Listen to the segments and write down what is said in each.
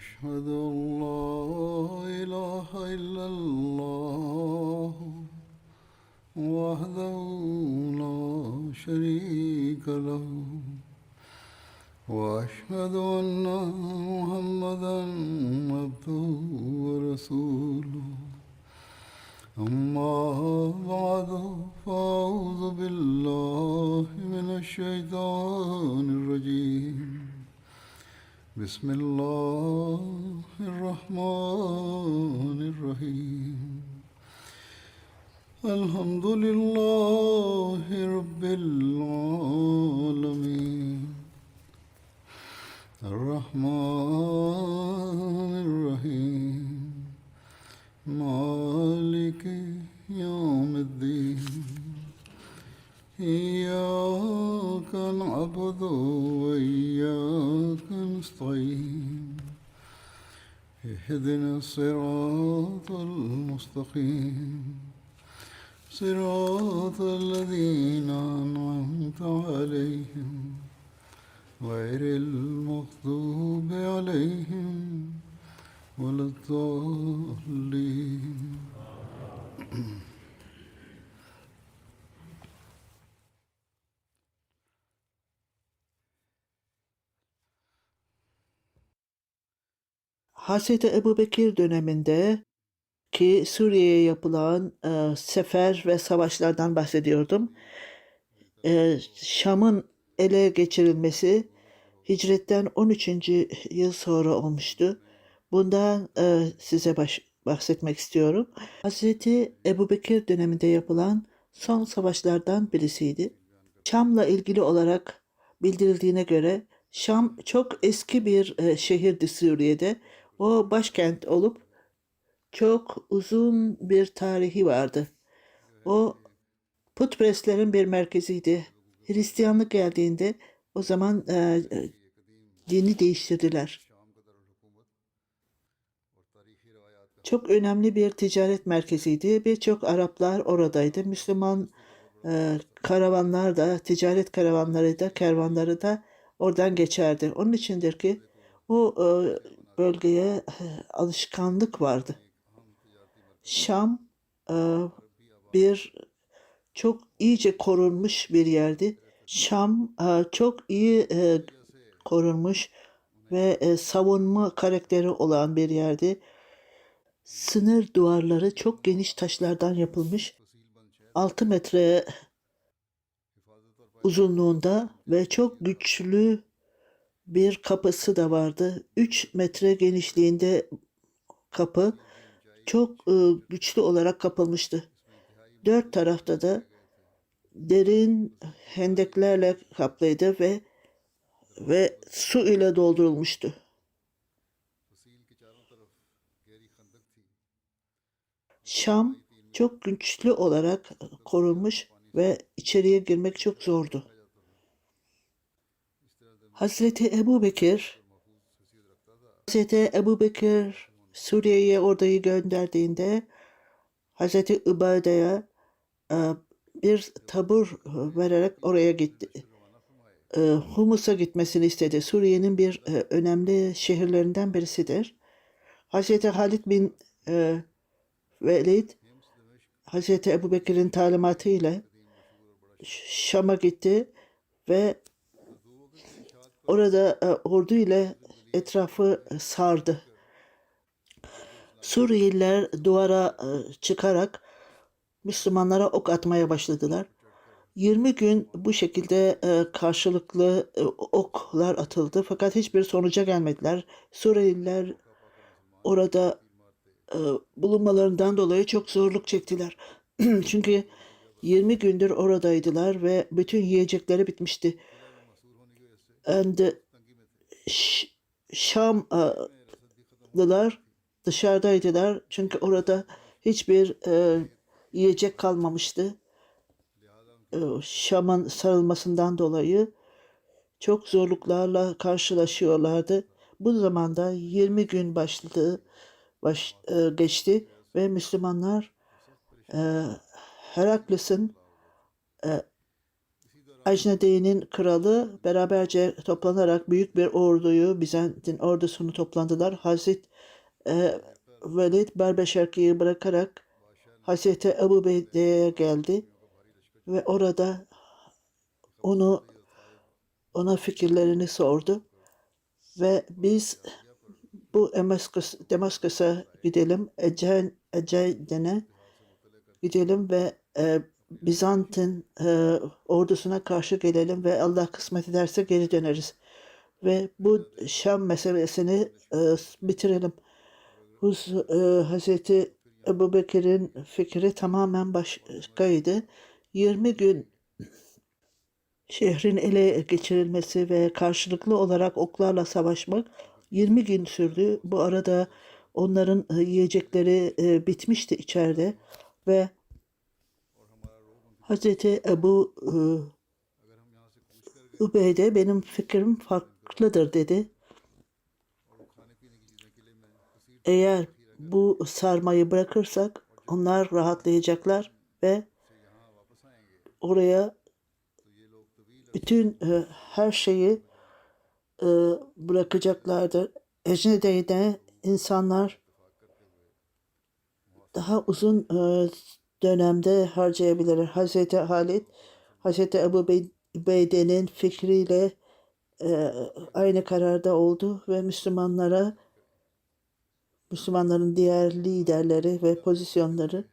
أشهد أن لا إله إلا الله وحده لا شريك له وأشهد أن محمدا عبده ورسوله أما بعد فأعوذ بالله من الشيطان الرجيم بسم الله الرحمن الرحيم الحمد لله رب العالمين الرحمن الرحيم مالك يوم الدين إياك نعبد وإياك نستعين اهدنا الصراط المستقيم صراط الذين أنعمت عليهم غير المغضوب عليهم ولا الضالين. Hazreti Ebubekir döneminde ki Suriye'ye yapılan sefer ve savaşlardan bahsediyordum. Şam'ın ele geçirilmesi Hicretten 13. yıl sonra olmuştu. Bundan size bahsetmek istiyorum. Hazreti Ebubekir döneminde yapılan son savaşlardan birisiydi. Şam'la ilgili olarak bildirildiğine göre Şam çok eski bir şehirdi Suriye'de. O başkent olup çok uzun bir tarihi vardı. O putperestlerin bir merkeziydi. Hristiyanlık geldiğinde o zaman dini değiştirdiler. Çok önemli bir ticaret merkeziydi. Birçok Araplar oradaydı. Müslüman karavanlar da, ticaret karavanları da, kervanları da oradan geçerdi. Onun içindir ki o bölgeye alışkanlık vardı. Şam bir çok iyice korunmuş bir yerdi. Şam çok iyi korunmuş ve savunma karakteri olan bir yerdi. Sınır duvarları çok geniş taşlardan yapılmış. 6 metre uzunluğunda ve çok güçlü bir kapısı da vardı. 3 metre genişliğinde kapı çok güçlü olarak kapılmıştı. Dört tarafta da derin hendeklerle kaplıydı ve su ile doldurulmuştu. Şam çok güçlü olarak korunmuş ve içeriye girmek çok zordu. Hazreti Ebubekir Suriye'ye orduyu gönderdiğinde Hazreti Übade'ye bir tabur vererek oraya gitti. Humus'a gitmesini istedi. Suriye'nin bir önemli şehirlerinden birisidir. Hazreti Halid bin Velid, Hazreti Ebubekir'in talimatı ile Şam'a gitti ve orada ordu ile etrafı sardı. Suriyeliler duvara çıkarak Müslümanlara ok atmaya başladılar. 20 gün bu şekilde karşılıklı oklar atıldı fakat hiçbir sonuca gelmediler. Suriyeliler orada bulunmalarından dolayı çok zorluk çektiler. Çünkü 20 gündür oradaydılar ve bütün yiyecekleri bitmişti. And Şamlılar dışarıdaydılar çünkü orada hiçbir yiyecek kalmamıştı. Şam'ın sarılmasından dolayı çok zorluklarla karşılaşıyorlardı. Bu zamanda 20 gün geçti ve Müslümanlar Herakles'in Ecnede'nin kralı beraberce toplanarak büyük bir orduyu, Bizantin ordusunu toplandılar. Hazreti Velid Berbeşerki'yi bırakarak Hazreti Ebu Beyde'ye geldi ve orada onu ona fikirlerini sordu ve biz bu Damaskus'a gidelim, Ece'dene gidelim ve Bizantin ordusuna karşı gelelim ve Allah kısmet ederse geri döneriz. Ve bu Şam meselesini bitirelim. Hazreti Ebu Bekir'in fikri tamamen başkaydı. 20 gün şehrin ele geçirilmesi ve karşılıklı olarak oklarla savaşmak 20 gün sürdü. Bu arada onların yiyecekleri bitmişti içeride ve Hazreti Ebu Übeyde benim fikrim farklıdır dedi. Eğer bu sarmayı bırakırsak onlar rahatlayacaklar ve oraya bütün her şeyi bırakacaklardır. Ecnede'de insanlar daha uzun dönemde harcayabilir. Hazreti Halid, Hazreti Ebu Beyde'nin fikriyle aynı kararda oldu ve Müslümanların diğer liderleri ve pozisyonları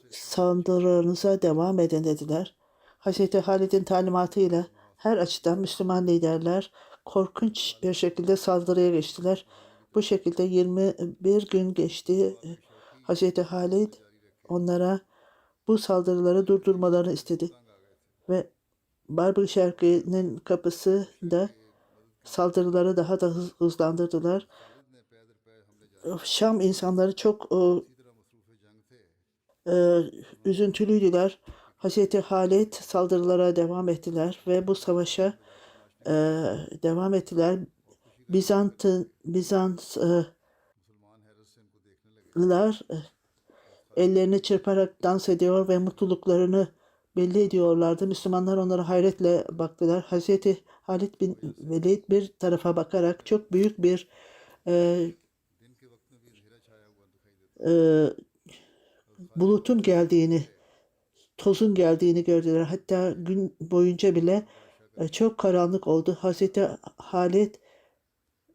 saldırılarınıza devam edin dediler. Hazreti Halid'in talimatıyla her açıdan Müslüman liderler korkunç bir şekilde saldırıya geçtiler. Bu şekilde 21 gün geçti. Hazreti Halid onlara bu saldırıları durdurmalarını istedi. Ve Barbı Şerki'nin kapısı da saldırıları daha da hızlandırdılar. Şam insanları çok üzüntülüydüler. Hazreti Halid saldırılara devam ettiler ve bu savaşa devam ettiler. Bizanslılar ellerini çırparak dans ediyor ve mutluluklarını belli ediyorlardı. Müslümanlar onlara hayretle baktılar. Hazreti Halid bin Velid bir tarafa bakarak çok büyük bir bulutun geldiğini, tozun geldiğini gördüler. Hatta gün boyunca bile çok karanlık oldu. Hazreti Halid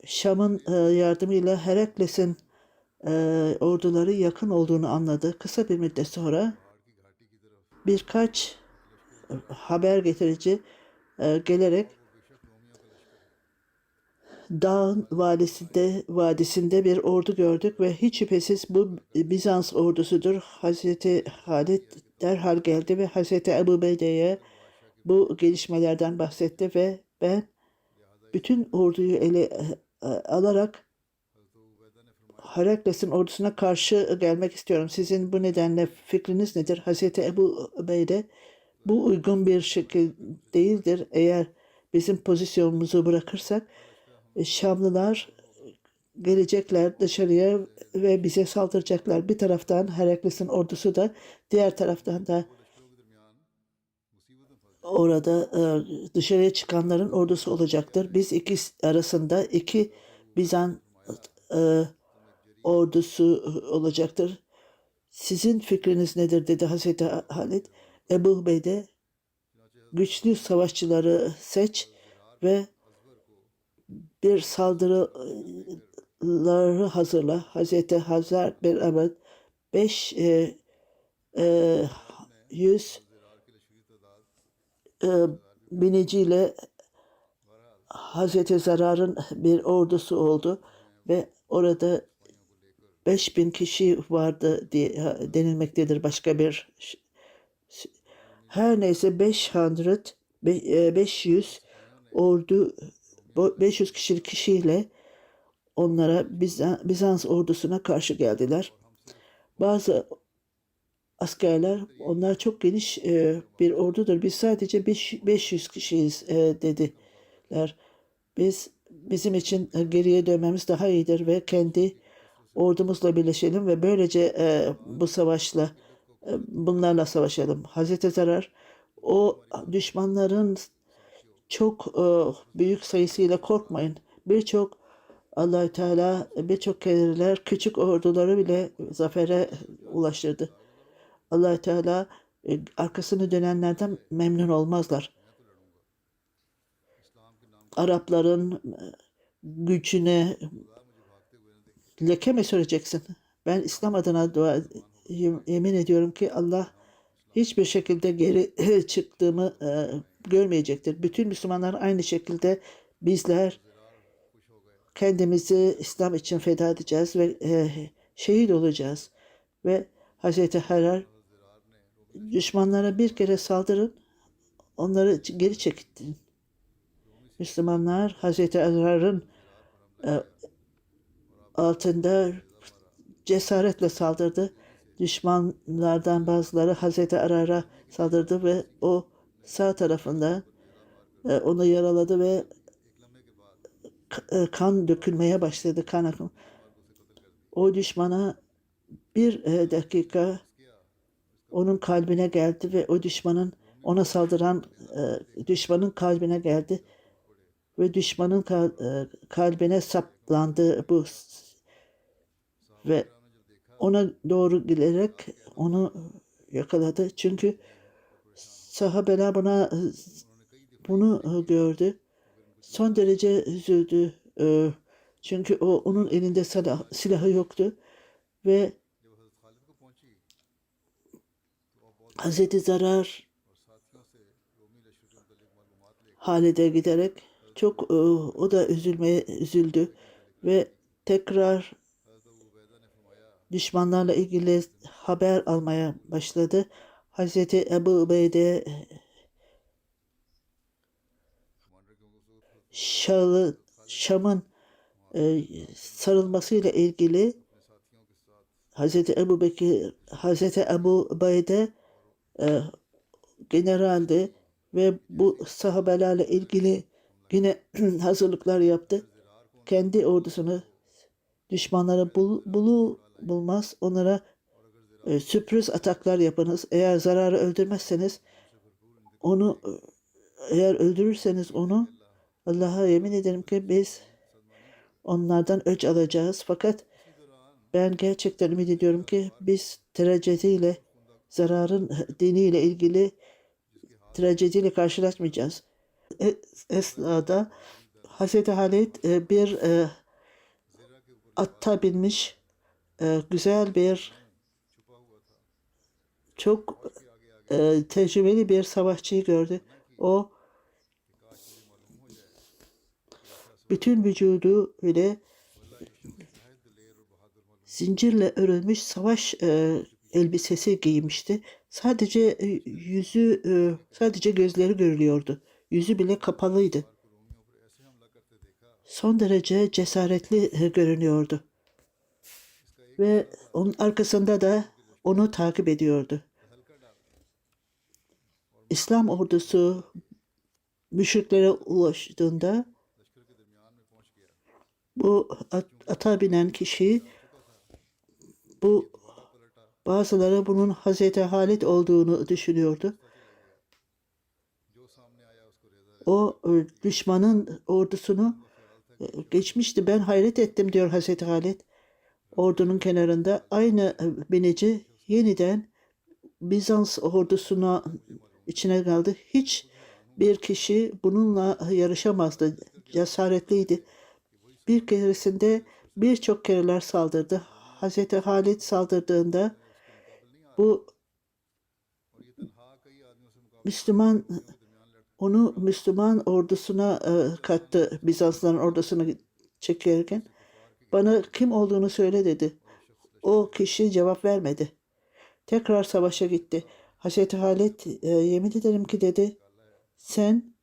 Şam'ın yardımıyla Herakles'in orduları yakın olduğunu anladı. Kısa bir müddet sonra birkaç haber getirici gelerek dağın vadisinde bir ordu gördük ve hiç şüphesiz bu Bizans ordusudur. Hazreti Halid derhal geldi ve Hazreti Ebu Beyde'ye bu gelişmelerden bahsetti ve ben bütün orduyu ele alarak Herakles'in ordusuna karşı gelmek istiyorum. Sizin bu nedenle fikriniz nedir? Hazreti Ebu Beyde bu uygun bir şekil değildir. Eğer bizim pozisyonumuzu bırakırsak Şamlılar gelecekler dışarıya ve bize saldıracaklar. Bir taraftan Herakles'in ordusu da diğer taraftan da orada dışarıya çıkanların ordusu olacaktır. Biz arasında iki Bizans ordusu olacaktır. Sizin fikriniz nedir dedi Hazreti Halid. Ebu Beyde güçlü savaşçıları seç ve bir saldırıları hazırla. Hazreti Hazar bin Ahmet 500 biniciyle Hazreti Zarar'ın bir ordusu oldu ve orada 5000 kişi vardı diye denilmektedir başka bir her neyse 500 ordu 500 kişiyle onlara Bizans ordusuna karşı geldiler. Bazı askerler onlar çok geniş bir ordudur. Biz sadece 500 kişiyiz dediler. Bizim için geriye dönmemiz daha iyidir ve kendi ordumuzla birleşelim ve böylece bunlarla savaşalım. Hazreti Zarar O düşmanların çok büyük sayısıyla korkmayın. Birçok Allah Teala birçok kereler küçük orduları bile zafere ulaştırdı. Allah Teala arkasını dönenlerden memnun olmazlar. Arapların gücüne leke mi süreceksin? Ben İslam adına yemin ediyorum ki Allah hiçbir şekilde geri çıktığımı görmeyecektir. Bütün Müslümanlar aynı şekilde bizler kendimizi İslam için feda edeceğiz ve şehit olacağız. Ve Hazreti Harar düşmanlara bir kere saldırın, onları geri çekin. Müslümanlar Hazreti Harar'ın altında cesaretle saldırdı. Düşmanlardan bazıları Hazreti Arar'a saldırdı ve o sağ tarafında onu yaraladı ve kan dökülmeye başladı. Kan akımı. O düşmana bir dakika onun kalbine geldi ve o düşmanın ona saldıran düşmanın kalbine geldi ve düşmanın kalbine saplandı bu ve ona doğru giderek onu yakaladı. Çünkü sahabeler bunu gördü. Son derece üzüldü. Çünkü onun elinde silahı yoktu ve Hazreti Zarar Halid'e giderek çok o da üzüldü ve tekrar düşmanlarla ilgili haber almaya başladı. Hazreti Ebu Ubeyde Şam'ın sarılmasıyla ilgili Hazreti Ebu Ubeyde generaldi ve bu sahabelerle ilgili yine hazırlıklar yaptı. Kendi ordusunu düşmanlara bulmaz onlara sürpriz ataklar yapınız. Eğer Zarar'ı öldürmezseniz onu eğer öldürürseniz onu Allah'a yemin ederim ki biz onlardan öç alacağız. Fakat ben gerçekten ümit ediyorum ki biz trajediyle Zarar'ın diniyle ilgili trajediyle karşılaşmayacağız. Esnada Hazreti Halid bir atta binmiş güzel bir çok tecrübeli bir savaşçıyı gördü. O bütün vücudu ile zincirle örülmüş savaş elbisesi giymişti. Sadece sadece gözleri görülüyordu. Yüzü bile kapalıydı. Son derece cesaretli görünüyordu. Ve onun arkasında da onu takip ediyordu. İslam ordusu müşriklere ulaştığında bu ata binen kişi bazıları bunun Hazreti Halid olduğunu düşünüyordu. O düşmanın ordusunu geçmişti. Ben hayret ettim diyor Hazreti Halid. Ordunun kenarında aynı binici yeniden Bizans ordusuna içine kaldı. Hiç bir kişi bununla yarışamazdı. Cesaretliydi. Bir keresinde birçok kereler saldırdı. Hazreti Halid saldırdığında bu Müslüman ordusuna kattı. Bizansların ordusunu çekerken bana kim olduğunu söyle dedi. O kişi cevap vermedi. Tekrar savaşa gitti. Hazreti Halid yemin ederim ki dedi sen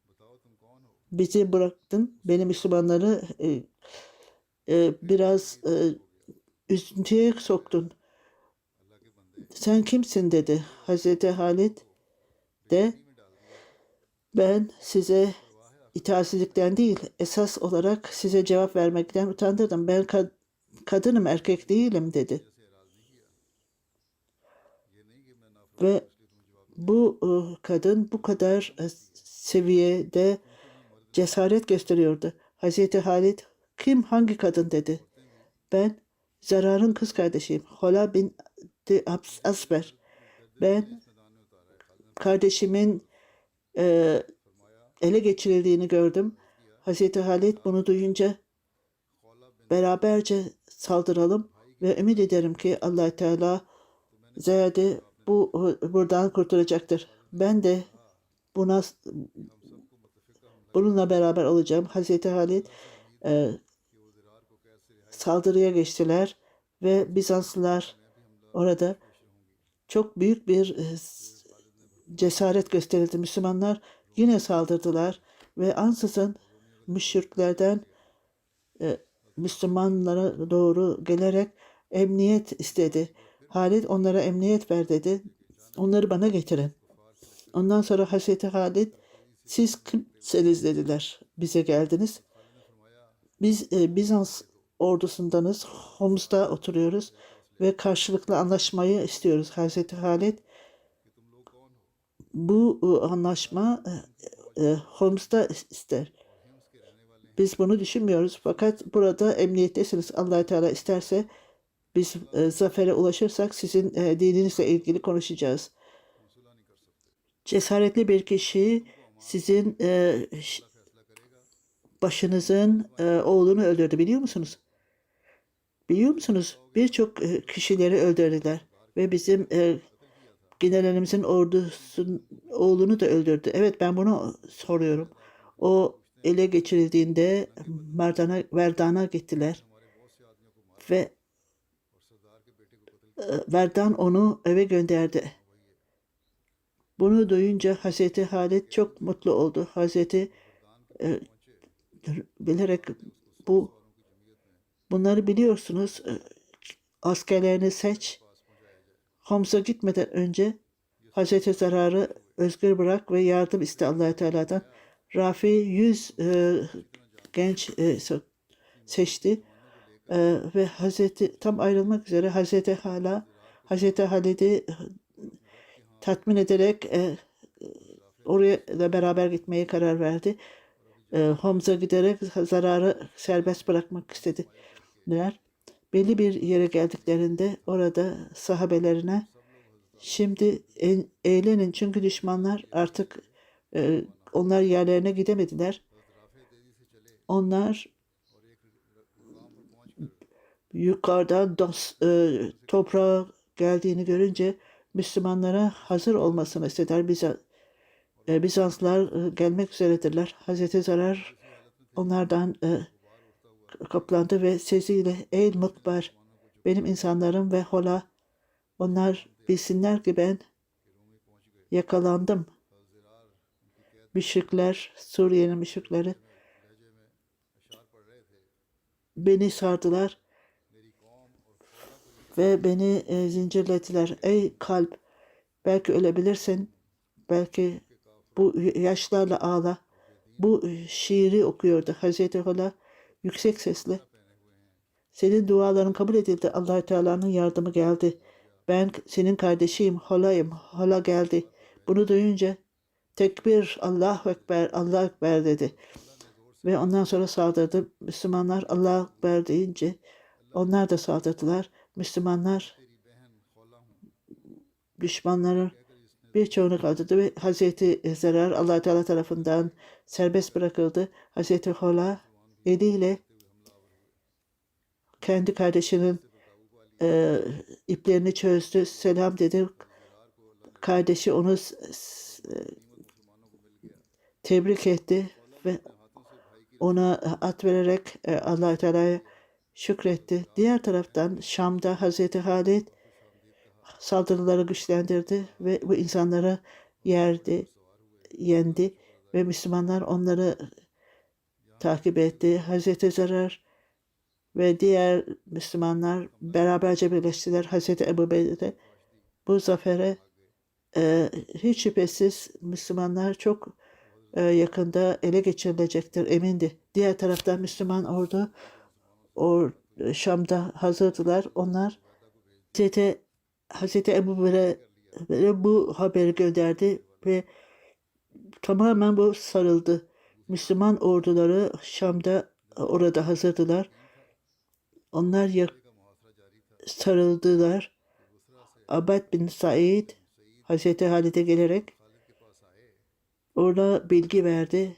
bizi bıraktın. Beni Müslümanları biraz üzüntüye soktun. Sen kimsin dedi. Hazreti Halid de ben size itaatsizlikten değil esas olarak size cevap vermekten utandırdım. Ben kadınım erkek değilim dedi. Ve Bu kadın bu kadar seviyede cesaret gösteriyordu. Hazreti Halid kim hangi kadın dedi. Ben Zarar'ın kız kardeşiyim. Hola bin Asber. Ben kardeşimin e, ele geçirildiğini gördüm. Hazreti Halid bunu duyunca beraberce saldıralım ve ümit ederim ki Allah Teala Zeyd'i buradan kurtaracaktır. Ben de buna bununla beraber olacağım. Hazreti Halid e, saldırıya geçtiler ve Bizanslılar orada çok büyük bir cesaret gösterildi. Müslümanlar yine saldırdılar ve ansızın müşriklerden e, Müslümanlara doğru gelerek emniyet istedi. Halid onlara emniyet ver dedi. Onları bana getirin. Ondan sonra Hazreti Halid siz kimseniz dediler. Bize geldiniz. Biz Bizans ordusundanız. Homs'ta oturuyoruz ve karşılıklı anlaşmayı istiyoruz. Hazreti Halid bu anlaşma Homs'ta ister. Biz bunu düşünmüyoruz. Fakat burada emniyettesiniz. Allah Teala isterse biz zafere ulaşırsak sizin dininizle ilgili konuşacağız. Cesaretli bir kişi sizin başınızın oğlunu öldürdü biliyor musunuz? Biliyor musunuz? Birçok kişileri öldürdüler ve bizim generalimizin ordusunun oğlunu da öldürdü. Evet ben bunu soruyorum. O ele geçirildiğinde Verdan'a gittiler ve Verdan onu eve gönderdi. Bunu duyunca Hazreti Halid çok mutlu oldu. Hazreti e, bilerek bunları biliyorsunuz. Askerlerini seç. Homs'a gitmeden önce Hazreti Zarar'ı özgür bırak ve yardım iste Allah Teala'dan. Rafi 100 genç seçti ve Hazreti tam ayrılmak üzere Hazreti Halid'i tatmin ederek oraya da beraber gitmeye karar verdi. Homs'a giderek Zarar'ı serbest bırakmak istediler. Belli bir yere geldiklerinde orada sahabelerine şimdi eğlenin çünkü düşmanlar artık onlar yerlerine gidemediler. Onlar yukarıdan toprağa geldiğini görünce Müslümanlara hazır olmasını istediler. Bizanslılar gelmek üzeredirler. Hazreti Zarar onlardan kaplandı ve sesiyle ey mukbar benim insanlarım ve hola onlar bilsinler ki ben yakalandım. Müşrikler, Suriye'nin müşrikleri beni sardılar ve beni zincirlediler. Ey kalp belki ölebilirsin. Belki bu yaşlarla ağla. Bu şiiri okuyordu Hazreti Hola yüksek sesle. Senin duaların kabul edildi. Allah Teala'nın yardımı geldi. Ben senin kardeşiyim, Hola'yım. Hola geldi. Bunu duyunca tekbir, Allahu Ekber, Allahu Ekber dedi. Ve ondan sonra saldırdı. Müslümanlar Allahu Ekber deyince onlar da saldırdılar. Müslümanlar düşmanların birçoğunu kaldırdı ve Hazreti Zerar Allah Teala tarafından serbest bırakıldı. Hazreti Hola eliyle kendi kardeşinin iplerini çözdü. Selam dedi. Kardeşi onu tebrik etti ve ona at vererek Allah Teala'ya şükretti. Diğer taraftan Şam'da Hazreti Halid saldırıları güçlendirdi ve bu insanları yendi ve Müslümanlar onları takip etti. Hazreti Zarar ve diğer Müslümanlar beraberce birleştiler. Hazreti Ebu Bekir'de bu zafere hiç şüphesiz Müslümanlar çok yakında ele geçirilecektir emindi. Diğer taraftan Müslüman ordu Şam'da hazırdılar. Onlar Hazreti Ebu Bekir'e ve bu haberi gönderdi ve tamamen bu sarıldı. Müslüman orduları Şam'da orada hazırdılar. Onlar sarıldılar. Abad bin Said Hazreti Halid'e gelerek ona bilgi verdi.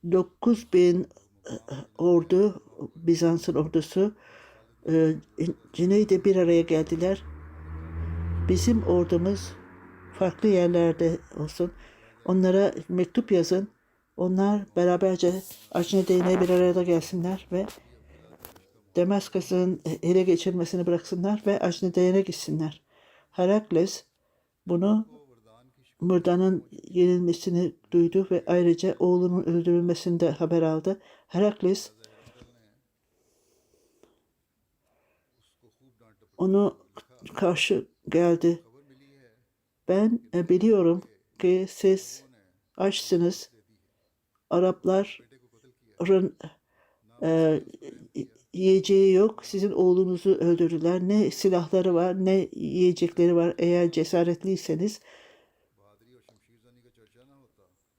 9.000 ordu, Bizans'ın ordusu Ciney'de bir araya geldiler. Bizim ordumuz farklı yerlerde olsun. Onlara mektup yazın. Onlar beraberce Acnede'ine bir araya gelsinler ve Damaskus'un ele geçirmesini bıraksınlar ve Acnede'ye gitsinler. Herakles bunu Murda'nın yenilmesini duydu ve ayrıca oğlunun öldürülmesini de haber aldı. Herakles onu karşı geldi. Ben biliyorum ki siz açsınız. Arapların yiyeceği yok. Sizin oğlunuzu öldürdüler. Ne silahları var, ne yiyecekleri var. Eğer cesaretliyseniz,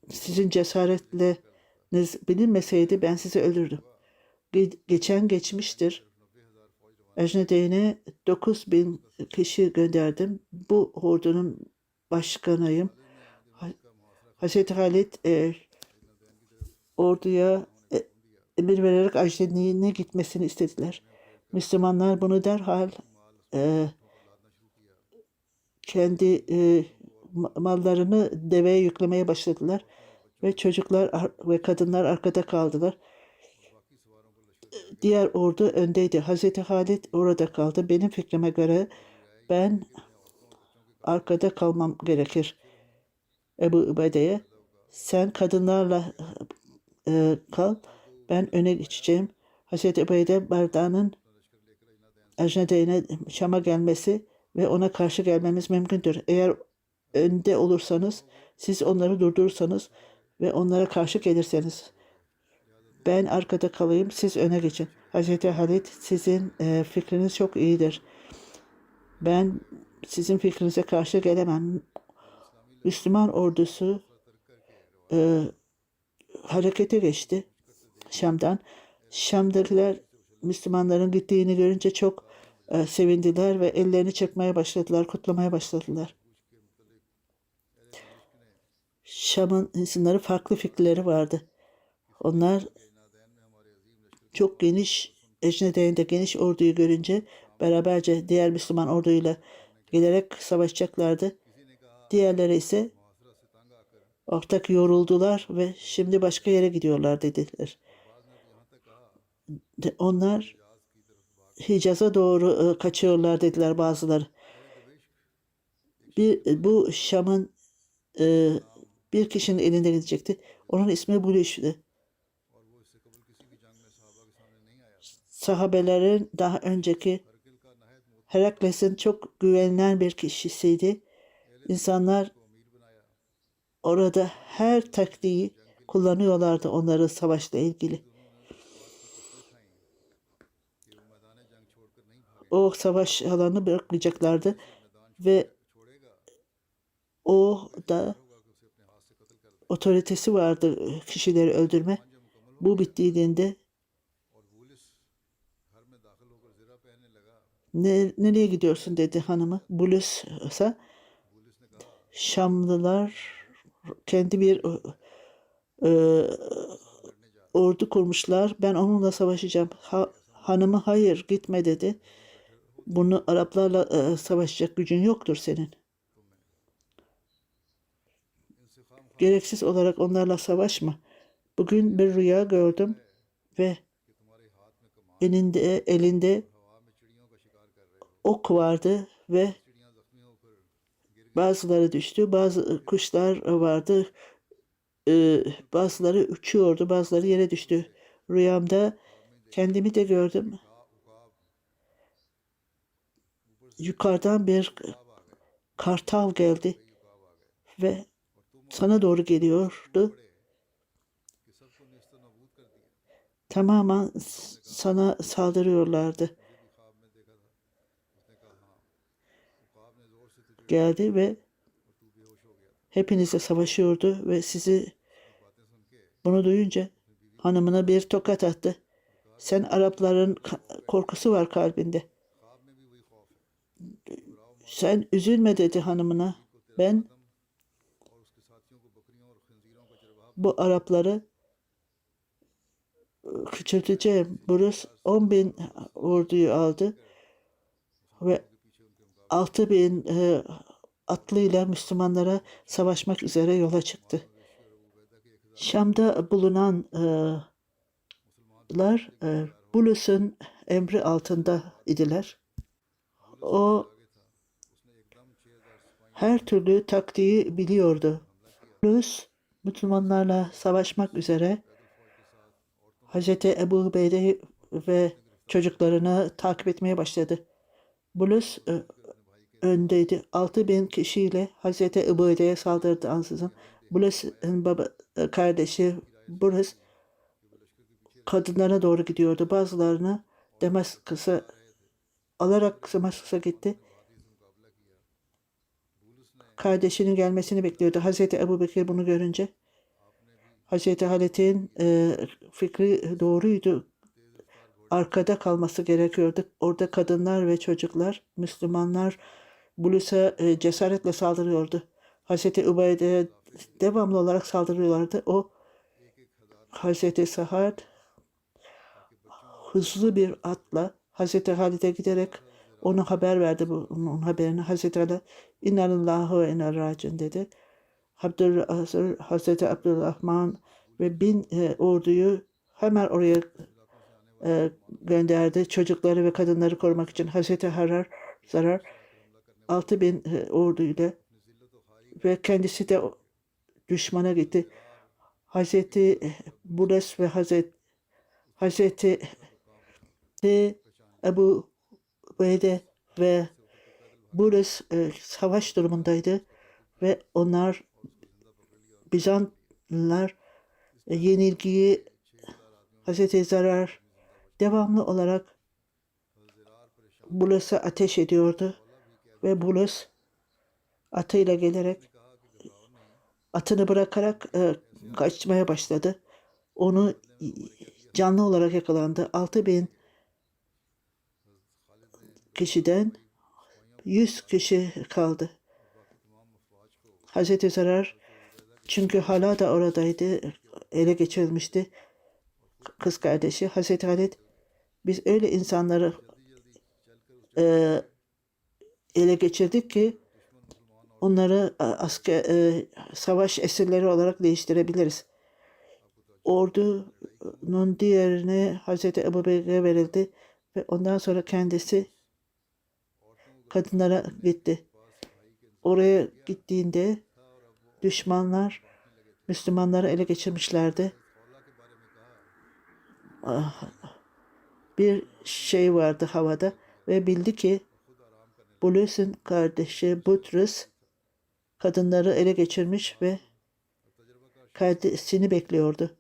sizin cesaretleriniz bilinmeseydi ben sizi öldürdüm. Geçen geçmiştir. Ecnede'ne 9.000 kişi gönderdim. Bu ordunun başkanıyım. Hazreti Halid orduya emir vererek Ecnede'ne gitmesini istediler. Müslümanlar bunu derhal kendi mallarını deveye yüklemeye başladılar ve çocuklar ve kadınlar arkada kaldılar. Diğer ordu öndeydi. Hazreti Halid orada kaldı. Benim fikrime göre ben arkada kalmam gerekir. Ebu Ubeyde'ye sen kadınlarla kal. Ben öne geçeceğim. Hazreti Ubeyde Barda'nın Ecnede'ne Şam'a gelmesi ve ona karşı gelmemiz mümkündür. Eğer önde olursanız, siz onları durdurursanız ve onlara karşı gelirseniz, ben arkada kalayım, siz öne geçin. Hazreti Halid, sizin fikriniz çok iyidir. Ben sizin fikrinize karşı gelemem. Müslüman ordusu harekete geçti Şam'dan. Şam'dakiler Müslümanların gittiğini görünce çok sevindiler ve ellerini çırpmaya başladılar, kutlamaya başladılar. Şam'ın insanları farklı fikirleri vardı. Onlar çok geniş, Ecnede'de geniş orduyu görünce beraberce diğer Müslüman orduyla gelerek savaşacaklardı. Diğerleri ise ortak yoruldular ve şimdi başka yere gidiyorlar dediler. Onlar Hicaz'a doğru kaçıyorlar dediler bazıları. Bu Şam'ın bir kişinin elinde gidecekti. Onun ismi Bulüş'tü. Sahabelerin daha önceki Herakles'in çok güvenilen bir kişisiydi. İnsanlar orada her taktiği kullanıyorlardı onların savaşla ilgili. O savaş alanını bırakmayacaklardı ve o da otoritesi vardı kişileri öldürme. Bu bittiğinde nereye gidiyorsun dedi hanımı. Bulus'a Şamlılar kendi bir ordu kurmuşlar. Ben onunla savaşacağım. Hanımı hayır gitme dedi. Bunu Araplarla savaşacak gücün yoktur senin. Gereksiz olarak onlarla savaşma. Bugün bir rüya gördüm ve elinde ok vardı ve bazıları düştü, bazı kuşlar vardı, bazıları uçuyordu, bazıları yere düştü. Rüyamda kendimi de gördüm. Yukarıdan bir kartal geldi ve sana doğru geliyordu. Tamamen sana saldırıyorlardı. geldi ve hepinizle savaşıyordu ve bunu duyunca hanımına bir tokat attı. Sen Arapların korkusu var kalbinde. Sen üzülme dedi hanımına. Ben bu Arapları küçülteceğim. Burası 10.000 orduyu aldı ve 6.000 atlıyla Müslümanlara savaşmak üzere yola çıktı. Şam'da bulunanlar Bulus'un emri altında idiler. O her türlü taktiği biliyordu. Bulus Müslümanlarla savaşmak üzere Hazreti Ebu Ubeyde ve çocuklarını takip etmeye başladı. Bulus öndeydi. 6.000 kişiyle Hazreti Ebu Ubeyde'ye saldırdı ansızın. Bulus'un kardeşi Bulus kadınlara doğru gidiyordu. Bazılarını Damaskus'a alarak Damaskus'a gitti. Kardeşinin gelmesini bekliyordu. Hazreti Ebu Bekir bunu görünce Hazreti Halit'in fikri doğruydu. Arkada kalması gerekiyordu. Orada kadınlar ve çocuklar, Müslümanlar Bulus'a cesaretle saldırıyordu. Hazreti Ubeyde'ye devamlı olarak saldırıyorlardı. O Hazreti Sa'd hızlı bir atla Hazreti Halid'e giderek ona haber verdi, bunun haberini. Hazreti Ali İnnallâhu ve inna racin dedi. Hazreti Abdurrahman ve 1000 orduyu hemen oraya gönderdi. Çocukları ve kadınları korumak için Hazreti Zarar 6.000 orduyla ve kendisi de düşmana gitti. Hazreti Bulus ve Hazreti Ebu Ubeyde ve Bulus savaş durumundaydı ve onlar Bizanlılar yenilgiyi Hazreti Zarar devamlı olarak Bulus'a ateş ediyordu ve Bulus atıyla gelerek atını bırakarak kaçmaya başladı. Onu canlı olarak yakalandı. 6.000 kişiden 100 kişi kaldı. Hazreti Zarar çünkü hala da oradaydı, ele geçirilmişti kız kardeşi. Hazreti Halit, biz öyle insanları ele geçirdik ki onları savaş esirleri olarak değiştirebiliriz. Ordunun diğerine Hazreti Ebu Bekir'e verildi ve ondan sonra kendisi kadınlara gitti. Oraya gittiğinde düşmanlar Müslümanları ele geçirmişlerdi. Bir şey vardı havada ve bildi ki Bulus'un kardeşi Butrus kadınları ele geçirmiş ve kardeşini bekliyordu.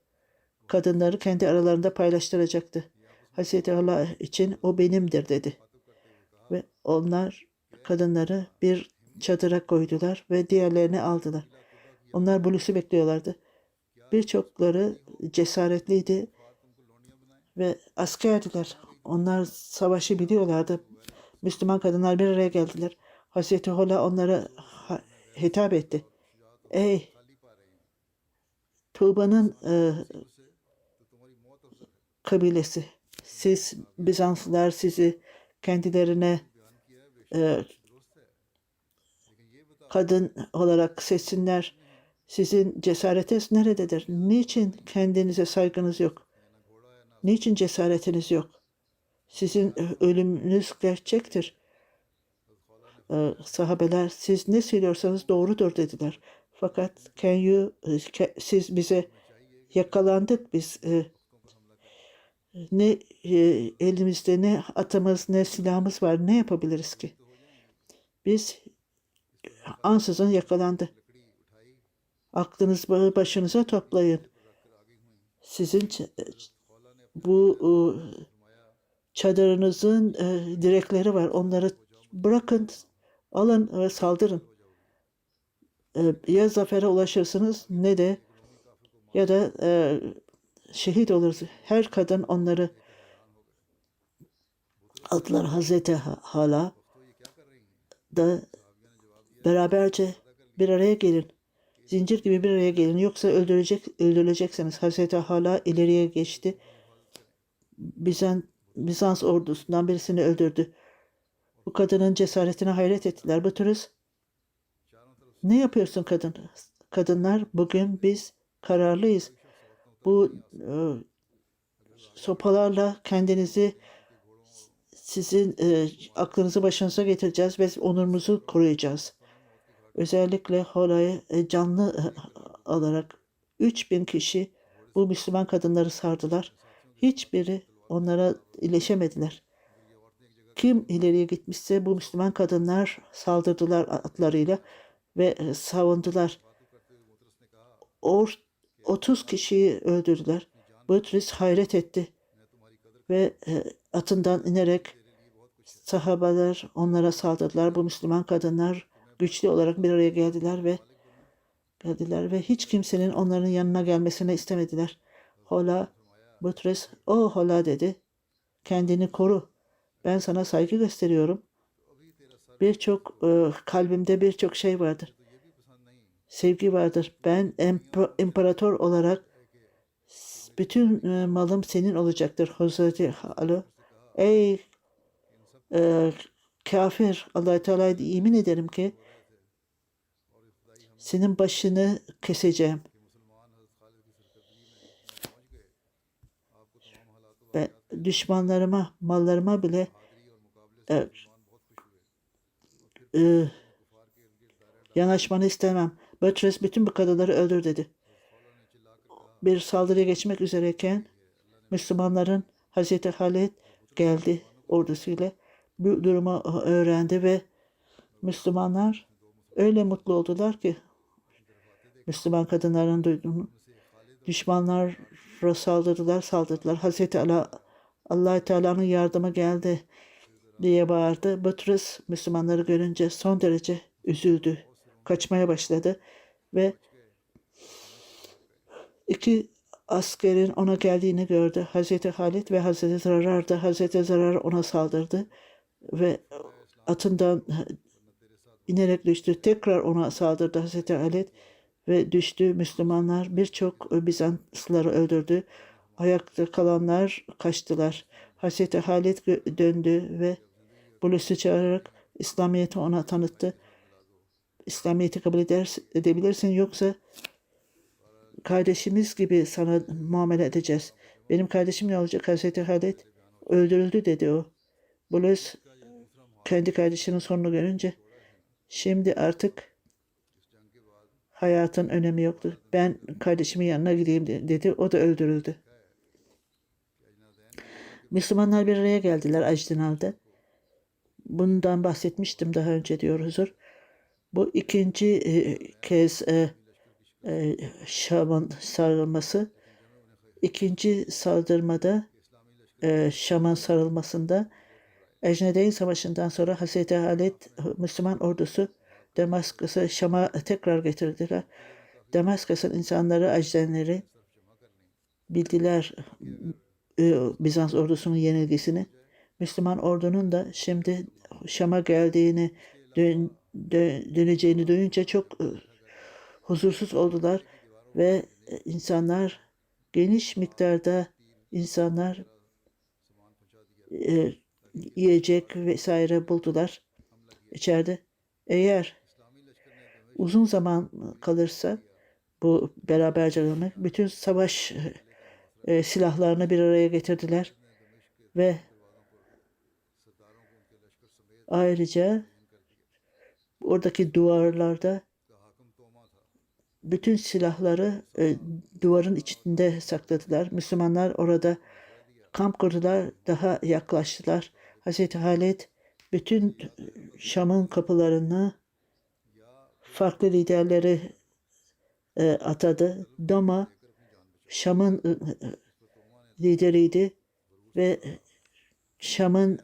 Kadınları kendi aralarında paylaştıracaktı. Hazreti Allah için o benimdir dedi. Ve onlar kadınları bir çadıra koydular ve diğerlerini aldılar. Onlar Bulus'u bekliyorlardı. Birçokları cesaretliydi ve askerdiler. Onlar savaşı biliyorlardı. Müslüman kadınlar bir araya geldiler. Hazreti Hola onlara hitap etti. Ey Tuğba'nın kabilesi, siz Bizanslılar sizi kendilerine kadın olarak seçsinler. Sizin cesaretiniz nerededir? Niçin kendinize saygınız yok? Niçin cesaretiniz yok? Sizin ölümünüz gerçektir. Sahabeler siz ne söylüyorsanız doğrudur dediler. Fakat siz bize yakalandık biz. Ne elimizde ne atımız ne silahımız var. Ne yapabiliriz ki? Biz ansızın yakalandı. Aklınızı başınıza toplayın. Sizin bu çadırınızın direkleri var. Onları bırakın. Alın ve saldırın. Ya zafere ulaşırsınız ne de ya da şehit olursunuz. Her kadın onları aldılar. Hazreti Hala da beraberce bir araya gelin. Zincir gibi bir araya gelin. Yoksa öldürüleceksiniz. Hazreti Hala ileriye geçti. Bizans ordusundan birisini öldürdü. Bu kadının cesaretine hayret ettiler. Buturus, ne yapıyorsun kadın? Kadınlar, bugün biz kararlıyız. Bu sopalarla kendinizi, sizin aklınızı başınıza getireceğiz ve onurumuzu koruyacağız. Özellikle Hola'yı canlı alarak 3000 kişi bu Müslüman kadınları sardılar. Hiçbiri onlara ileşemediler. Kim ileriye gitmişse bu Müslüman kadınlar saldırdılar atlarıyla ve savundular. 30 kişiyi öldürdüler. Butrus hayret etti ve atından inerek sahabeler onlara saldırdılar. Bu Müslüman kadınlar güçlü olarak bir araya geldiler ve hiç kimsenin onların yanına gelmesini istemediler. Hola, Butrus, o Hola dedi. Kendini koru. Ben sana saygı gösteriyorum. Kalbimde birçok şey vardır. Sevgi vardır. Ben imparator olarak bütün malım senin olacaktır. Hazreti Alo. Ey kafir, Allah-u Teala'ya yemin ederim ki senin başını keseceğim. Ben düşmanlarıma, mallarıma bile e, e, yanaşmanı istemem. Butrus bütün bu kadınları öldür dedi. Bir saldırıya geçmek üzereyken Müslümanların Hazreti Halid geldi ordusuyla. Bu durumu öğrendi ve Müslümanlar öyle mutlu oldular ki Müslüman kadınların duyduğunu. Düşmanlara saldırdılar. Hazreti Allah Teala'nın yardımı geldi diye bağırdı. Butrus Müslümanları görünce son derece üzüldü. Kaçmaya başladı ve iki askerin ona geldiğini gördü. Hazreti Halid ve Hazreti Zarar da Hazreti Zarar ona saldırdı ve atından inerek düştü. Tekrar ona saldırdı Hazreti Halid ve düştü. Müslümanlar birçok Bizanslıları öldürdü. Ayakta kalanlar kaçtılar. Hazreti Halid döndü ve Bulus'u çağırarak İslamiyet'i ona tanıttı. İslamiyet'i kabul edebilirsin, yoksa kardeşimiz gibi sana muamele edeceğiz. Benim kardeşim ne olacak? Hazreti Halid öldürüldü dedi o. Bulus kendi kardeşinin sonunu görünce şimdi artık hayatın önemi yoktu. Ben kardeşimin yanına gideyim dedi. O da öldürüldü. Müslümanlar bir araya geldiler Ajdinal'da. Bundan bahsetmiştim daha önce diyor huzur. Bu ikinci kez Şam'ın sarılması. İkinci saldırmada Şam'ın sarılmasında Ecnedeyn Savaşı'ndan sonra Hazreti Halid Müslüman ordusu Damaskus'u Şam'a tekrar getirdiler. Damaskus'un insanları, Ecdenleri bildiler Bizans ordusunun yenilgisini. Müslüman ordunun da şimdi Şam'a geldiğini, döneceğini duyunca çok huzursuz oldular ve geniş miktarda insanlar yiyecek vesaire buldular içeride. Eğer uzun zaman kalırsa bu beraberce olmak, bütün savaş silahlarını bir araya getirdiler ve ayrıca oradaki duvarlarda bütün silahları duvarın içinde sakladılar. Müslümanlar orada kamp kurdular, daha yaklaştılar. Hazreti Halid bütün Şam'ın kapılarını farklı liderleri atadı. Doma Şam'ın lideriydi ve Şam'ın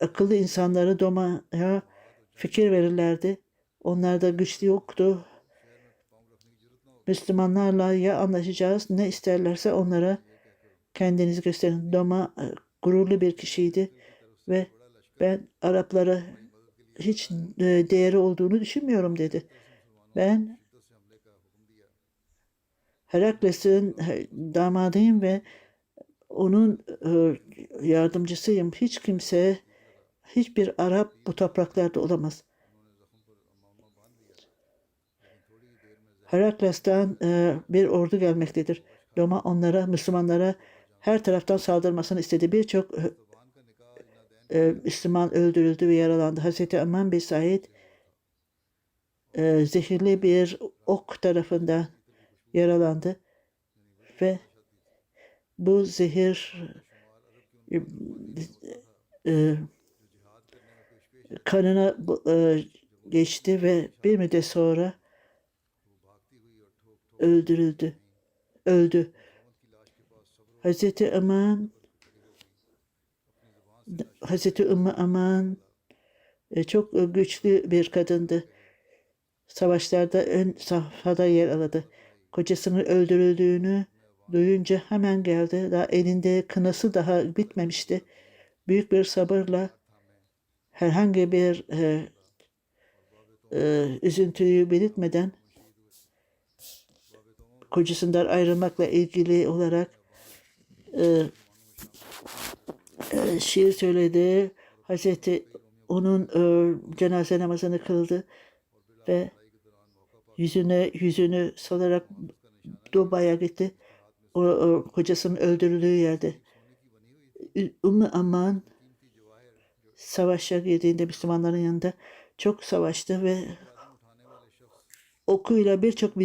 akıllı insanları Doma'ya fikir verirlerdi. Onlarda güçlü yoktu. Müslümanlarla ya anlaşacağız, ne isterlerse onlara kendinizi gösterin. Doma gururlu bir kişiydi ve ben Araplara hiç değeri olduğunu düşünmüyorum dedi. Ben Herakles'in damadıyım ve onun yardımcısıyım. Hiç kimse, hiçbir Arap bu topraklarda olamaz. Herakles'ten bir ordu gelmektedir. Roma onlara, Müslümanlara her taraftan saldırmasını istedi. Birçok Müslüman öldürüldü ve yaralandı. Hazreti Aman bin Said zehirli bir ok tarafından yaralandı ve bu zehir e, kanına geçti ve bir müddet sonra öldü. Hazreti Aman, Hazreti Ümmü Aman çok güçlü bir kadındı. Savaşlarda ön safhada yer aldı. Kocasının öldürüldüğünü duyunca hemen geldi. Daha elinde kınası daha bitmemişti. Büyük bir sabırla herhangi bir üzüntüyü belirtmeden kocasından ayrılmakla ilgili olarak şiir söyledi. Hazreti onun cenaze namazını kıldı ve yüzünü salarak Doba'ya gitti. O kocasının öldürüldüğü yerde. Ümmü Aman savaşa girdiğinde Müslümanların yanında çok savaştı ve okuyla birçok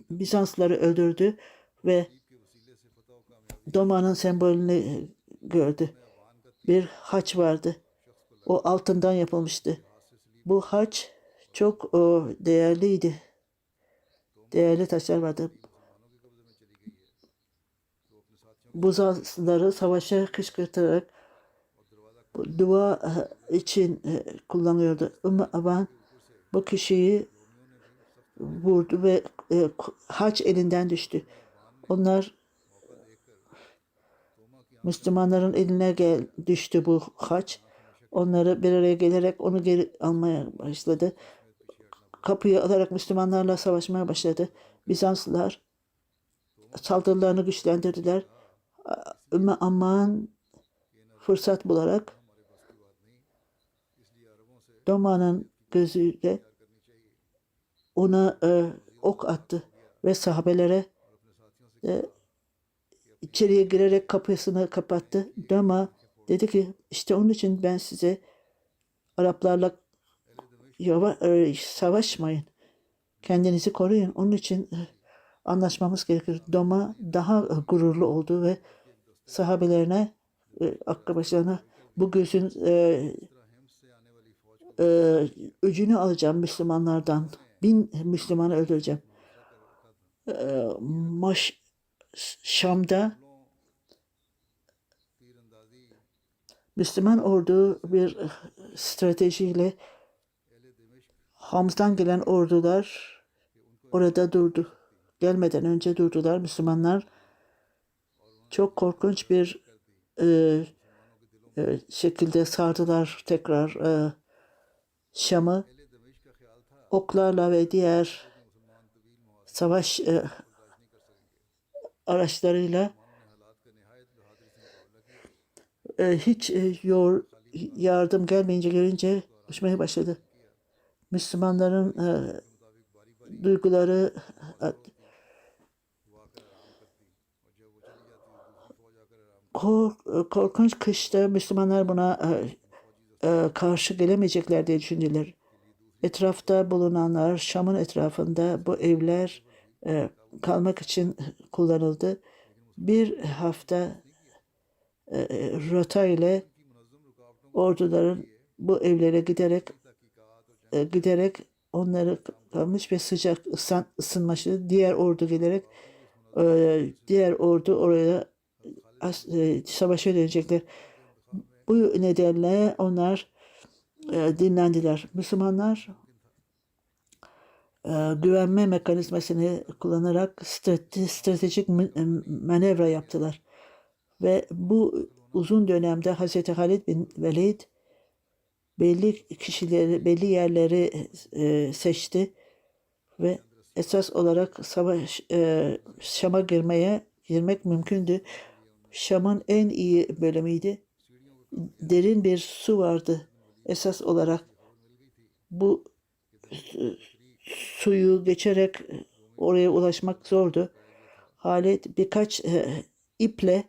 Bizanslıları öldürdü ve Doma'nın sembolünü gördü. Bir haç vardı. O altından yapılmıştı. Bu haç çok değerliydi. Değerli taşlar vardı. Bizanslıları savaşa kışkırtarak dua için kullanıyordu. Ümmü Aban bu kişiyi vurdu ve haç elinden düştü. Onlar Müslümanların eline düştü bu haç. Onları bir araya gelerek onu geri almaya başladı. Kapıyı alarak Müslümanlarla savaşmaya başladı. Bizanslılar saldırılarını güçlendirdiler. Ümmü Aman fırsat bularak Doma'nın gözüyle ona ok attı ve sahabelere içeriye girerek kapısını kapattı. Doma dedi ki işte onun için ben size Araplarla savaşmayın. Kendinizi koruyun. Onun için anlaşmamız gerekir. Doma daha gururlu oldu ve sahabelerine, akrabalarına bu gözün öcünü alacağım Müslümanlardan. 1000 Müslümanı öldüreceğim. Şam'da Müslüman ordu bir stratejiyle Hams'tan gelen ordular orada durdu. Gelmeden önce durdular. Müslümanlar çok korkunç bir şekilde sardılar tekrar Şam'ı. Oklarla ve diğer savaş araçlarıyla hiç yardım gelmeyince görünce uçmaya başladı. Müslümanların duyguları korkunç kışta Müslümanlar buna karşı gelemeyecekler diye düşündüler. Etrafta bulunanlar, Şam'ın etrafında bu evler kalmak için kullanıldı. Bir hafta rota ile orduların bu evlere giderek onları kalmış ve sıcak ısınmıştı. Diğer ordu gelerek diğer ordu oraya savaşa dönecekler. Bu nedenle onlar dinlendiler. Müslümanlar güvenme mekanizmasını kullanarak stratejik manevra yaptılar. Ve bu uzun dönemde Hazreti Halid bin Velid belli kişileri, belli yerleri seçti ve esas olarak Şam'a girmek mümkündü. Şam'ın en iyi bölümüydü. Derin bir su vardı. Esas olarak bu suyu geçerek oraya ulaşmak zordu. Halid birkaç iple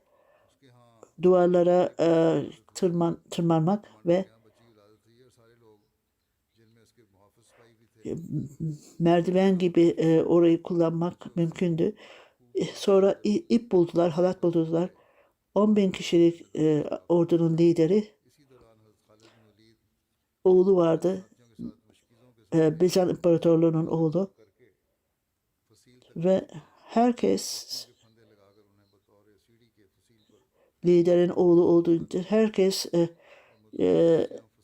duvarlara tırmanmak ve merdiven gibi orayı kullanmak mümkündü. Sonra ip buldular, halat buldular. 10.000 kişilik ordunun lideri, oğlu vardı. Bizans İmparatorluğu'nun oğlu. Ve herkes liderin oğlu olduğunca herkes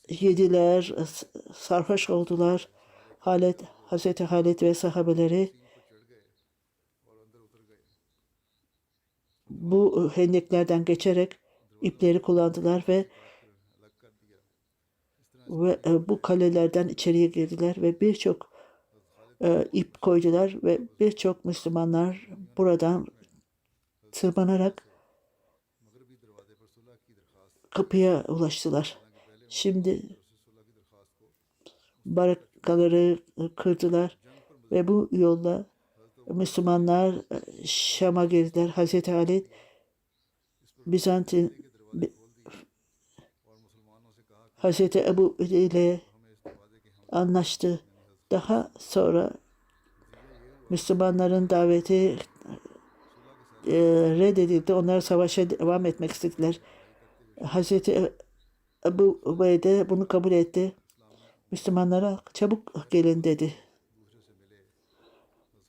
yediler, sarhoş oldular. Hazreti Halid ve sahabeleri bu hendeklerden geçerek ipleri kullandılar ve bu kalelerden içeriye girdiler ve birçok ip koydular ve birçok Müslümanlar buradan tırmanarak kapıya ulaştılar. Şimdi barakaları kırdılar ve bu yolla Müslümanlar Şam'a girdiler. Hazreti Ali Bizant'ın Hazreti Ebu ile anlaştı. Daha sonra Müslümanların daveti reddedildi. Onlar savaşa devam etmek istediler. Hazreti Ebu Ubeyde bunu kabul etti. Müslümanlara çabuk gelin dedi.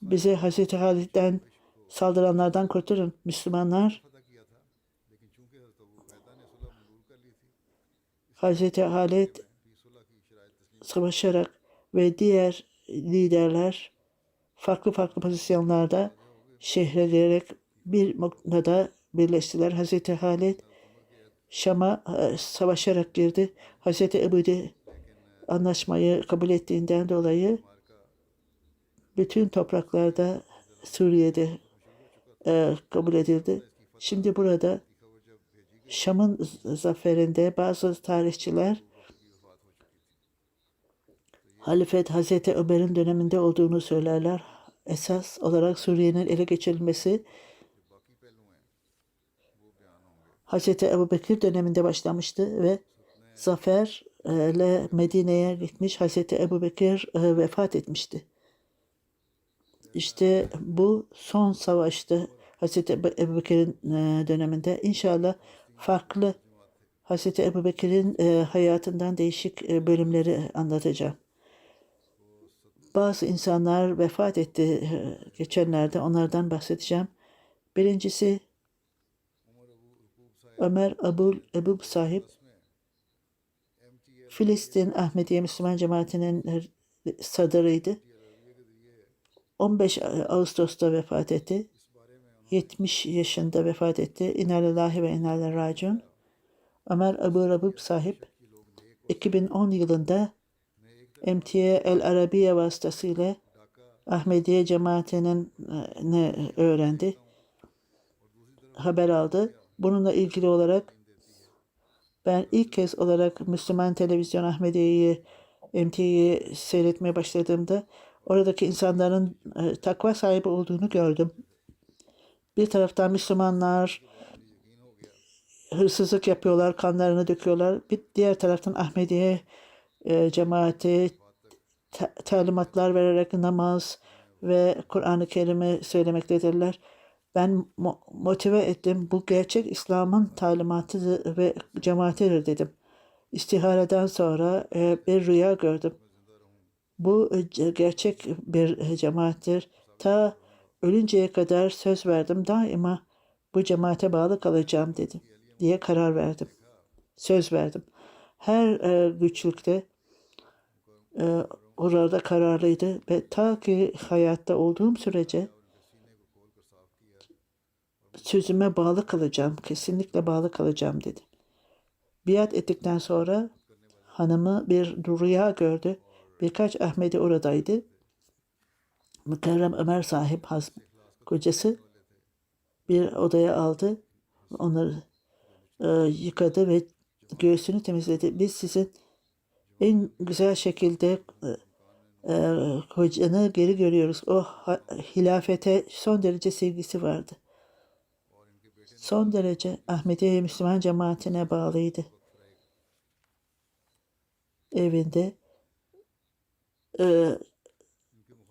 Bize Hazreti Halid'den saldıranlardan kurtarın. Müslümanlar Hazreti Halid savaşarak ve diğer liderler farklı pozisyonlarda şehre girerek bir noktada birleştiler. Hazreti Halid Şam'a savaşarak girdi. Hazreti Ebu de anlaşmayı kabul ettiğinden dolayı bütün topraklarda Suriye'de kabul edildi. Şimdi burada Şam'ın zaferinde bazı tarihçiler halifet Hazreti Ömer'in döneminde olduğunu söylerler. Esas olarak Suriye'nin ele geçirilmesi Hazreti Ebubekir döneminde başlamıştı ve zaferle Medine'ye gitmiş Hazreti Ebubekir vefat etmişti. İşte bu son savaştı Hazreti Ebubekir'in döneminde. İnşallah farklı Hazreti Ebubekir'in hayatından değişik bölümleri anlatacağım. Bazı insanlar vefat etti geçenlerde. Onlardan bahsedeceğim. Birincisi Ömer Ebub sahip Filistin Ahmediye Müslüman Cemaati'nin sadırıydı. 15 Ağustos'ta vefat etti. 70 yaşında vefat etti. İnnalillahi ve innalillahi raciun. Ömer Ebub sahip 2010 yılında MTA El Arabiye vasıtasıyla Ahmediye cemaatinin ne öğrendi. Haber aldı. Bununla ilgili olarak ben ilk kez olarak Müslüman Televizyon Ahmediye'yi MTA'yı seyretmeye başladığımda oradaki insanların takva sahibi olduğunu gördüm. Bir taraftan Müslümanlar hırsızlık yapıyorlar, kanlarını döküyorlar. Bir diğer taraftan Ahmediye cemaati talimatlar vererek namaz ve Kur'an-ı Kerim'i söylemektedirler. Ben motive ettim. Bu gerçek İslam'ın talimatı ve cemaatidir dedim. İstihareden sonra bir rüya gördüm. Bu gerçek bir cemaattir. Ta ölünceye kadar söz verdim. Daima bu cemaate bağlı kalacağım dedim diye karar verdim. Söz verdim. Her güçlükte orada kararlıydı ve ta ki hayatta olduğum sürece sözüme bağlı kalacağım, kesinlikle bağlı kalacağım dedi. Biat ettikten sonra hanımı bir rüya gördü. Birkaç Ahmedi oradaydı. Mükerrem Ömer sahip kocası bir odaya aldı. Onları yıkadı ve göğsünü temizledi. Biz sizin en güzel şekilde kocanı geri görüyoruz. O hilafete son derece sevgisi vardı. Son derece Ahmediye Müslüman cemaatine bağlıydı. Evinde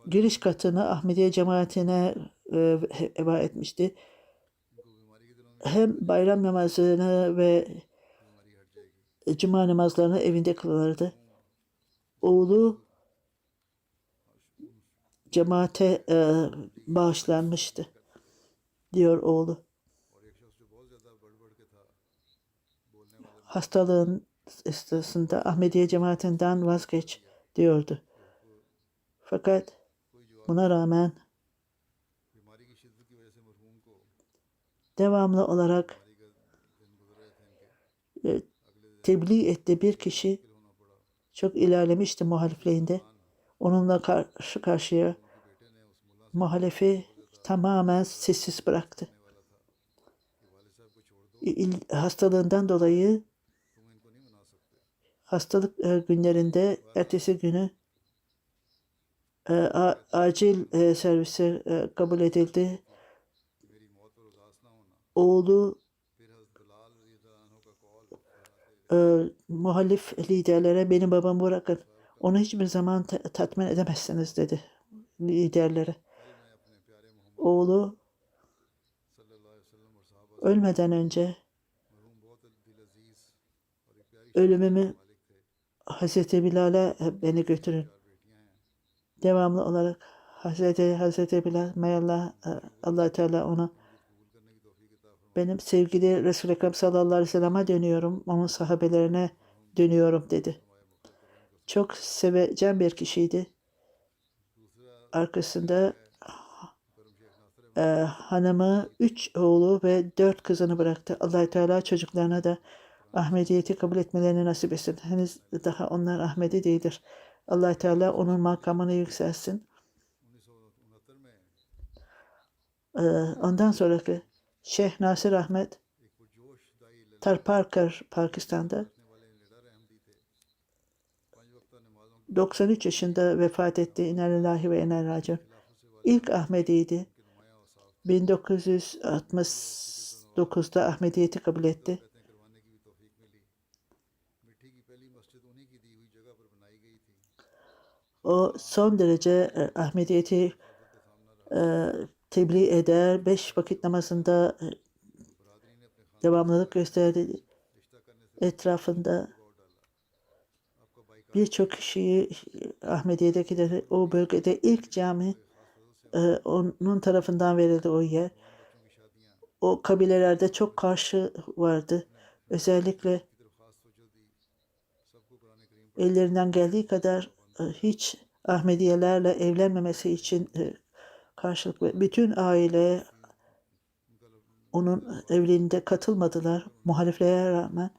giriş katını Ahmediye cemaatine heba etmişti. Hem bayram namazını ve cuma namazlarını evinde kılardı. Oğlu cemaate bağışlanmıştı, diyor oğlu. Hastalığın esnasında Ahmediye cemaatinden vazgeç diyordu. Fakat buna rağmen devamlı olarak tebliğ etti. Bir kişi çok ilerlemişti muhalifliğinde. Onunla karşı karşıya muhalifi tamamen sessiz bıraktı. Hastalığından dolayı hastalık günlerinde ertesi günü acil servise kabul edildi. Oğlu muhalif liderlere benim babamı bırakın. Onu hiçbir zaman tatmin edemezsiniz dedi liderlere. Oğlu ölmeden önce ölümümü Hazreti Bilal'e beni götürün. Devamlı olarak Hazreti Bilal mayallah Allah Teala ona benim sevgili Resul-i Ekrem sallallahu aleyhi ve sellem'e dönüyorum. Onun sahabelerine dönüyorum dedi. Çok sevecen bir kişiydi. Arkasında hanımı 3 oğlu ve 4 kızını bıraktı. Allah Teala çocuklarına da Ahmediyeti kabul etmelerini nasip etsin. Henüz daha onlar Ahmedi değildir. Allah Teala onun makamını yükselsin. Ondan sonraki Şeyh Nasir Ahmet Tarparkar, Pakistan'da 93 yaşında vefat etti. İnnalillahi ve inna raciun. İlk Ahmediydi. 1969'da Ahmediyeti kabul etti. O son derece Ahmediyeti tebliğ eder. 5 vakit namazında devamlılık gösterdi. Etrafında birçok kişiyi Ahmediye'dekileri o bölgede ilk cami onun tarafından verildi o yer. O kabilelerde çok karşı vardı. Özellikle ellerinden geldiği kadar hiç Ahmediyelerle evlenmemesi için karşılık verdi. Bütün aile onun evliliğinde katılmadılar. Muhaliflere rağmen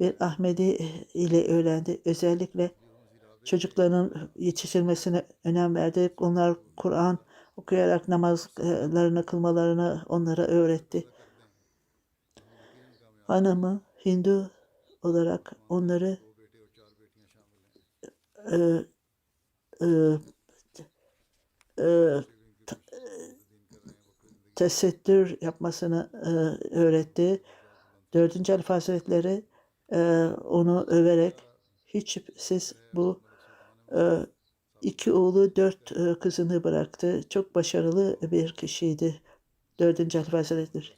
bir Ahmedi ile evlendi. Özellikle çocuklarının yetiştirilmesine önem verdi. Onlar Kur'an okuyarak namazlarını kılmalarını onlara öğretti. Hanımı Hindu olarak onları tesettür yapmasını öğretti. 4. Halife Hazretleri onu överek hiç şüphesiz bu 2 oğlu 4 kızını bıraktı. Çok başarılı bir kişiydi 4. Halife Hazretleri.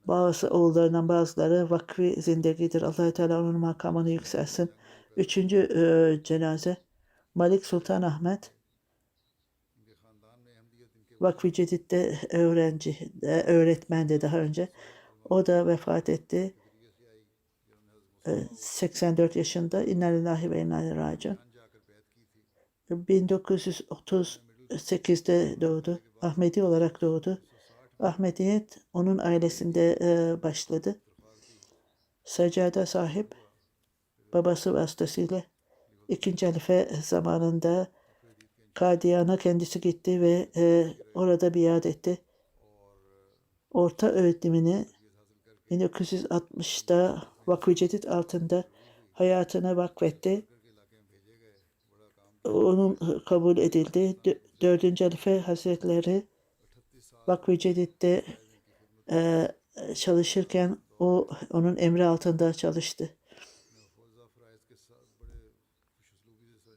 Bazı oğullarından bazıları vakfi zindegidir. Allah-u Teala onun makamını yükselsin. 3. cenaze Malik Sultan Ahmet Vakfı Cedid'de öğretmendi daha önce. O da vefat etti. 84 yaşında. İnna lillahi ve inna ileyhi raciun. 1938'de doğdu. Ahmedi olarak doğdu. Ahmediyet onun ailesinde başladı. Seccade sahip babası vasıtasıyla ikinci halife zamanında Kadiyan'a kendisi gitti ve orada biat etti. Orta öğretimini 1960'da Vakf-ı Cedid altında hayatına vakfetti. Onun kabul edildi. Dördüncü Halife Hazretleri Vakf-ı Cedid'de çalışırken onun emri altında çalıştı.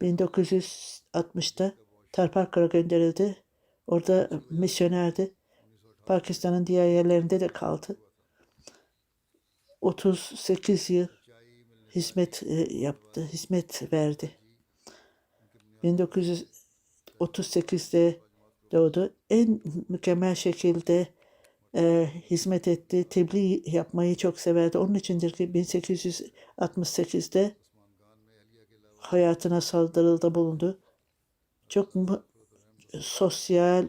1960'da Tarparkar'a gönderildi. Orada misyonerdi. Pakistan'ın diğer yerlerinde de kaldı. 38 yıl hizmet yaptı, hizmet verdi. 1938'de doğdu. En mükemmel şekilde hizmet etti. Tebliğ yapmayı çok severdi. Onun içindir ki 1868'de hayatına saldırıda bulundu. Çok sosyal,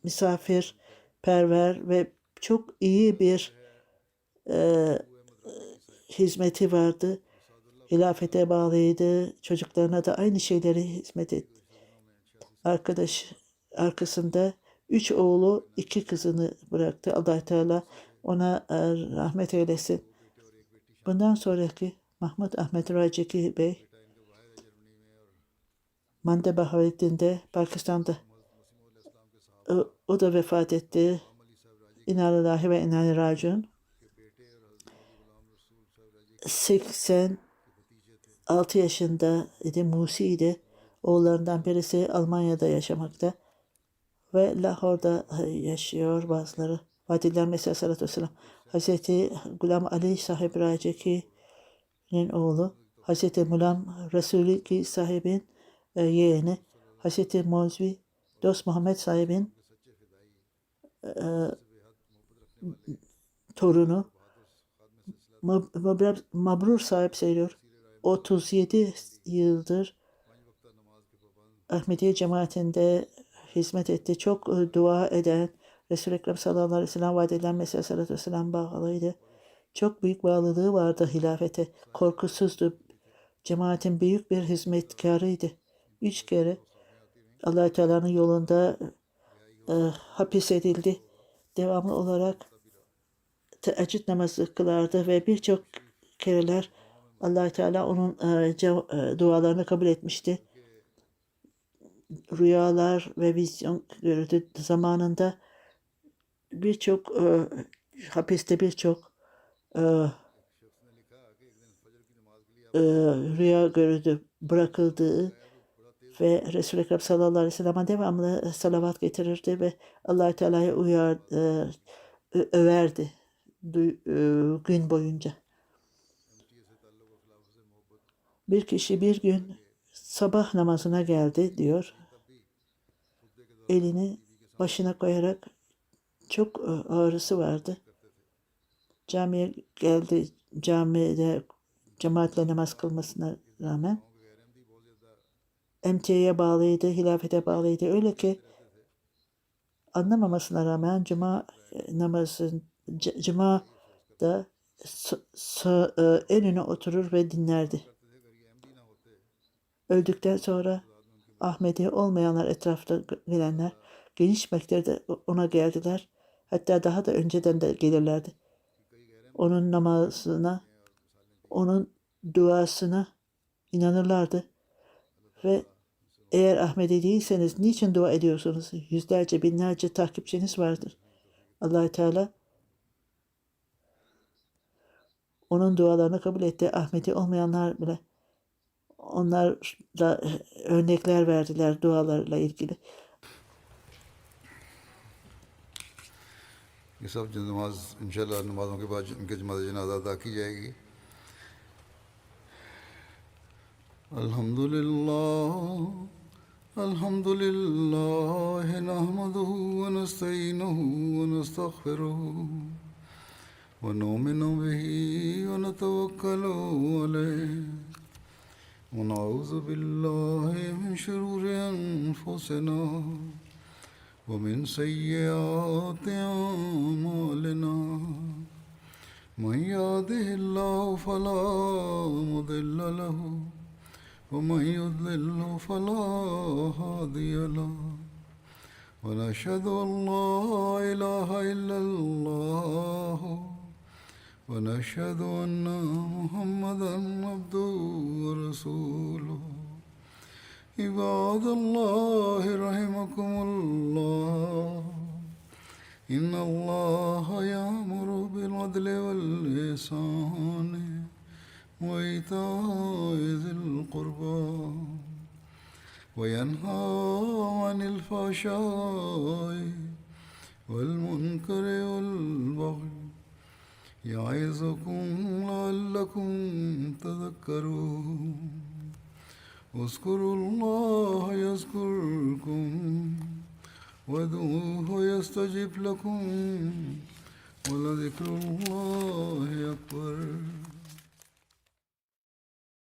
misafirperver ve çok iyi bir hizmeti vardı. Hilafete bağlıydı. Çocuklarına da aynı şeyleri hizmet etti. Arkasında 3 oğlu 2 kızını bıraktı. Allah Teala ona rahmet eylesin. Bundan sonraki Mahmud Ahmed Raciki Bey Mande Bahauddin'de Pakistan'da o da vefat etti. İnna lillahi ve inna ileyhi raciun. 86 yaşında idi, Musi'ydi. Oğullarından birisi Almanya'da yaşamakta ve Lahor'da yaşıyor bazıları. Vadillah Mesih Aleyhisselatü Vesselam. Hazreti Gulam Ali Sahib Raciki'nin oğlu. Hazreti Mulam Resulü Ki sahibin yeğeni. Hazreti Mozvi Dost Muhammed sahibin torunu. Mabrur sahip sayılıyor. 37 yıldır Ahmediye cemaatinde hizmet etti. Çok dua eden, Resul-i Ekrem sallallahu aleyhi ve sellem vaat edilen Mesih sallallahu aleyhi ve sellem bağlıydı. Çok büyük bağlılığı vardı hilafete. Korkusuzdu. Cemaatin büyük bir hizmetkarıydı. 3 kere Allah-u Teala'nın yolunda hapis edildi. Devamlı olarak teheccüd namazı kılardı ve birçok kereler Allah-u Teala onun dualarını kabul etmişti. Rüyalar ve vizyon gördü. Zamanında birçok hapiste birçok rüya gördü, bırakıldığı ve Resul-i Ekrem sallallahu aleyhi ve sellem'e devamlı salavat getirirdi ve Allah-u Teala'ya överdi gün boyunca. Bir kişi bir gün sabah namazına geldi diyor. Elini başına koyarak çok ağrısı vardı. Camiye geldi. Camide cemaatle namaz kılmasına rağmen emtiyeye bağlıydı, hilafete bağlıydı. Öyle ki anlamamasına rağmen Cuma'da en öne oturur ve dinlerdi. Öldükten sonra Ahmedi olmayanlar, etrafta gelenler geniş miktarda ona geldiler. Hatta daha da önceden de gelirlerdi. Onun namazına, onun duasına inanırlardı. Ve eğer Ahmedi değilseniz niçin dua ediyorsunuz? Yüzlerce, binlerce takipçiniz vardır. Allah-u Teala onun dualarını kabul etti. Ahmedi olmayanlar bile onlarla örnekler verdiler dualarla ilgili. ये सब जो नमाज इंशाल्लाह नमाज़ों के बाद इनके जमात जनाजा अदा की जाएगी अल्हम्दुलिल्लाह नहमदुहु व नस्तईनुहु व नस्तगफिरुहु ونؤمن به ونتوكل عليه ونعوذ بالله من شرور أنفسنا ومن سيئات أعمالنا من يهده الله فلا مضل له ومن يضلل فلا هادي له ونشهد أن لا إله إلا الله ونشهد أن محمدا عبده ورسوله عباد الله رحمكم الله إن الله يأمر بالعدل والإحسان وإيتاء ذي القربى وينهى عن الفحشاء والمنكر والبغي يعظكم لعلكم تذكرون اذكروا الله يذكركم وادعوه يستجب لكم ولذكر الله